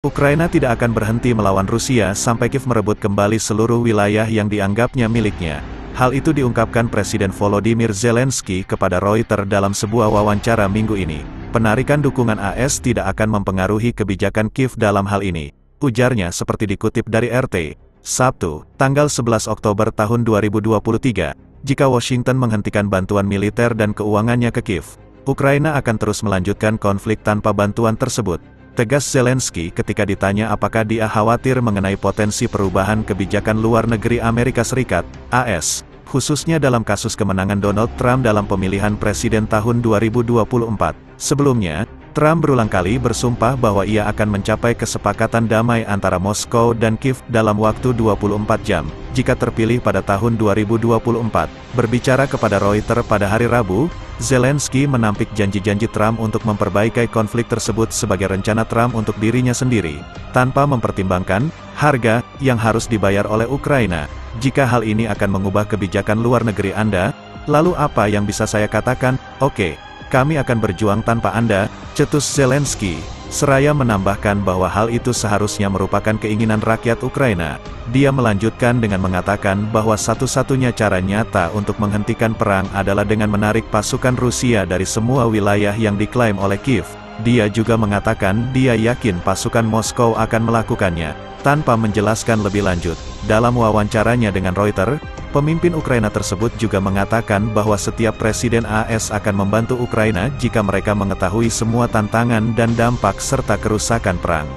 Ukraina tidak akan berhenti melawan Rusia sampai Kiev merebut kembali seluruh wilayah yang dianggapnya miliknya. Hal itu diungkapkan Presiden Volodymyr Zelensky kepada Reuters dalam sebuah wawancara minggu ini. Penarikan dukungan AS tidak akan mempengaruhi kebijakan Kiev dalam hal ini, ujarnya seperti dikutip dari RT. Sabtu, tanggal 11 Oktober tahun 2023, jika Washington menghentikan bantuan militer dan keuangannya ke Kiev, Ukraina akan terus melanjutkan konflik tanpa bantuan tersebut, tegas Zelensky ketika ditanya apakah dia khawatir mengenai potensi perubahan kebijakan luar negeri Amerika Serikat, AS, khususnya dalam kasus kemenangan Donald Trump dalam pemilihan presiden tahun 2024. Sebelumnya, Trump berulang kali bersumpah bahwa ia akan mencapai kesepakatan damai antara Moskow dan Kiev dalam waktu 24 jam, jika terpilih pada tahun 2024. Berbicara kepada Reuters pada hari Rabu, Zelensky menampik janji-janji Trump untuk memperbaiki konflik tersebut sebagai rencana Trump untuk dirinya sendiri, tanpa mempertimbangkan harga yang harus dibayar oleh Ukraina. Jika hal ini akan mengubah kebijakan luar negeri Anda, lalu apa yang bisa saya katakan? Oke, kami akan berjuang tanpa Anda, cetus Zelensky. Seraya menambahkan bahwa hal itu seharusnya merupakan keinginan rakyat Ukraina. Dia melanjutkan dengan mengatakan bahwa satu-satunya cara nyata untuk menghentikan perang adalah dengan menarik pasukan Rusia dari semua wilayah yang diklaim oleh Kiev. Dia juga mengatakan dia yakin pasukan Moskow akan melakukannya, tanpa menjelaskan lebih lanjut. Dalam wawancaranya dengan Reuters, pemimpin Ukraina tersebut juga mengatakan bahwa setiap presiden AS akan membantu Ukraina jika mereka mengetahui semua tantangan dan dampak serta kerusakan perang.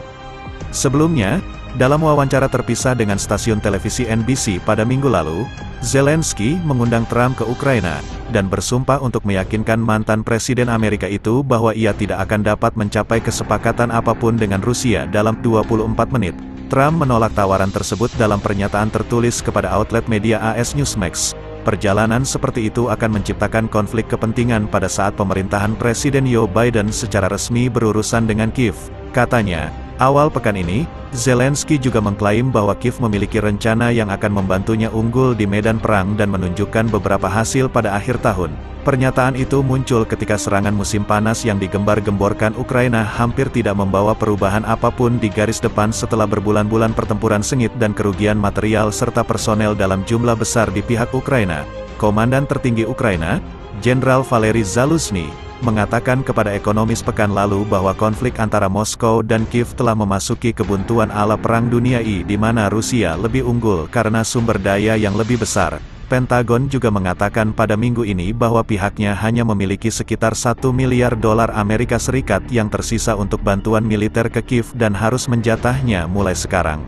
Sebelumnya, dalam wawancara terpisah dengan stasiun televisi NBC pada minggu lalu, Zelensky mengundang Trump ke Ukraina, dan bersumpah untuk meyakinkan mantan presiden Amerika itu bahwa ia tidak akan dapat mencapai kesepakatan apapun dengan Rusia dalam 24 menit. Trump menolak tawaran tersebut dalam pernyataan tertulis kepada outlet media AS Newsmax. Perjalanan seperti itu akan menciptakan konflik kepentingan pada saat pemerintahan Presiden Joe Biden secara resmi berurusan dengan Kiev, katanya. Awal pekan ini, Zelensky juga mengklaim bahwa Kiev memiliki rencana yang akan membantunya unggul di medan perang dan menunjukkan beberapa hasil pada akhir tahun. Pernyataan itu muncul ketika serangan musim panas yang digembar-gemborkan Ukraina hampir tidak membawa perubahan apapun di garis depan setelah berbulan-bulan pertempuran sengit dan kerugian material serta personel dalam jumlah besar di pihak Ukraina. Komandan tertinggi Ukraina, Jenderal Valery Zaluzhny, mengatakan kepada Ekonomis pekan lalu bahwa konflik antara Moskow dan Kiev telah memasuki kebuntuan ala Perang Dunia I di mana Rusia lebih unggul karena sumber daya yang lebih besar. Pentagon juga mengatakan pada minggu ini bahwa pihaknya hanya memiliki sekitar $1 miliar yang tersisa untuk bantuan militer ke Kiev dan harus menjatahnya mulai sekarang.